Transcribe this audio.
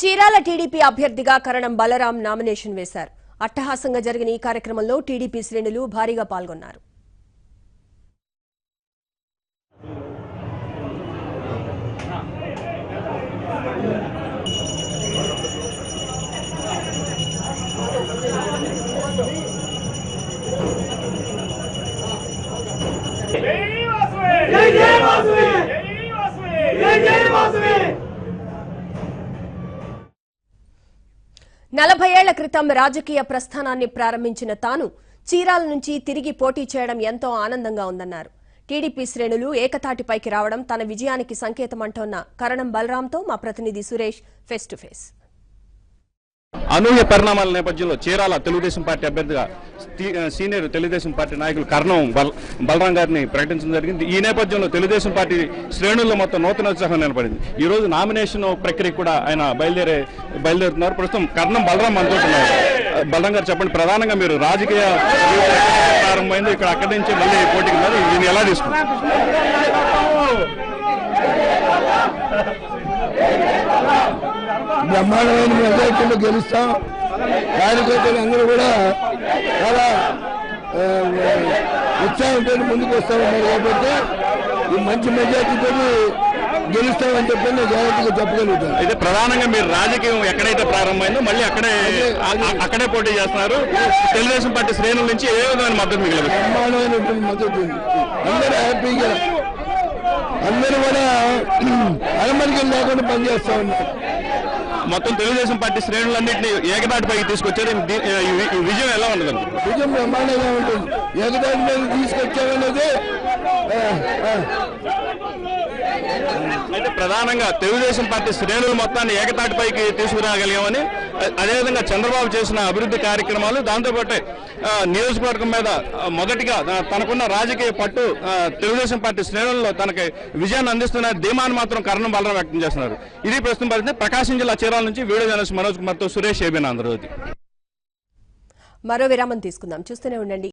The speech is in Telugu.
చీరాల టీడీపీ అభ్యర్థిగా కరణం బలరాం నామినేషన్ వేశారు. అట్టహాసంగా జరిగిన ఈ కార్యక్రమంలో టీడీపీ శ్రేణులు భారీగా పాల్గొన్నారు. జై జై వాసవి జై జై వాసవి 40 ఏళ్ల క్రితం రాజకీయ ప్రస్థానాన్ని ప్రారంభించిన తాను చీరాల నుంచి తిరిగి పోటీ చేయడం ఎంతో ఆనందంగా ఉందన్నారు. టీడీపీ శ్రేణులు ఏకతాటిపైకి రావడం తన విజయానికి సంకేతమంటోన్న కరణం బలరాంతో మా ప్రతినిధి సురేష్ ఫేస్ టు ఫేస్. అనూహ్య పరిణామాల నేపథ్యంలో చీరాల తెలుగుదేశం పార్టీ అభ్యర్థిగా సీనియర్ తెలుగుదేశం పార్టీ నాయకులు కరణం బలరాం గారిని ప్రకటించడం జరిగింది. ఈ నేపథ్యంలో తెలుగుదేశం పార్టీ శ్రేణుల్లో మొత్తం నూతన ఉత్సాహం నిలబడింది. ఈ రోజు నామినేషన్ ప్రక్రియ కూడా ఆయన బయలుదేరుతున్నారు. ప్రస్తుతం కరణం బలరాం అనుకుంటున్నారు. బలరాం గారు చెప్పండి, ప్రధానంగా మీరు రాజకీయ ప్రారంభమైంది, ఇక్కడ అక్కడి నుంచి మళ్ళీ పోటీకి ఉన్నారు, దీన్ని ఎలా తీసుకున్నారు? బ్రహ్మాండమైన మెజార్టీలో గెలుస్తాం. కార్యకర్తలు అందరూ కూడా చాలా ఉత్సాహంతో ముందుకు వస్తా ఉన్నారు కాబట్టి ఈ మంచి మెజార్టీతో గెలుస్తామని చెప్పి నేను జాగ్రత్తగా చెప్పగలుగుతాను. అయితే ప్రధానంగా మీరు రాజకీయం ఎక్కడైతే ప్రారంభమైందో మళ్ళీ అక్కడే పోటీ చేస్తున్నారు. తెలుగుదేశం పార్టీ శ్రేణుల నుంచి ఏ విధమైన మద్దతు మీకు లభిస్తుంది? బ్రహ్మాండమైనటువంటి మద్దతు ఉంది. అందరూ హ్యాపీగా, అందరూ కూడా అలమరికలు లేకుండా పనిచేస్తా ఉన్నారు. మొత్తం తెలుగుదేశం పార్టీ శ్రేణులన్నింటినీ ఏకదాటిపైకి తీసుకొచ్చారు. ఈ విజయం ఎలా ఉండదు? విజయం బ్రహ్మాండంగా ఉంటుంది. ఏకదాటి మీద తీసుకొచ్చామనేది అయితే ప్రధానంగా తెలుగుదేశం పార్టీ శ్రేణులు మొత్తాన్ని ఏకతాటిపైకి తీసుకురాగలిగామని, అదేవిధంగా చంద్రబాబు చేసిన అభివృద్ధి కార్యక్రమాలు, దాంతోపాటు నియోజకవర్గం మీద మొదటిగా తనకున్న రాజకీయ పట్టు తెలుగుదేశం పార్టీ శ్రేణుల్లో తనకి విజయాన్ని అందిస్తున్న ధీమాన్ని మాత్రం కరణం బలరాం వ్యక్తం చేస్తున్నారు. ఇది ప్రస్తుతం పరిస్థితి. ప్రకాశం జిల్లా చీరాల నుంచి వీడియో జర్నలిస్ట్ మనోజ్ కుమార్తో సురేష్ ఏబీఎన్ ఆంధ్రజ్యోతి. మరో విరామం తీసుకుందాం, చూస్తూనే ఉండండి.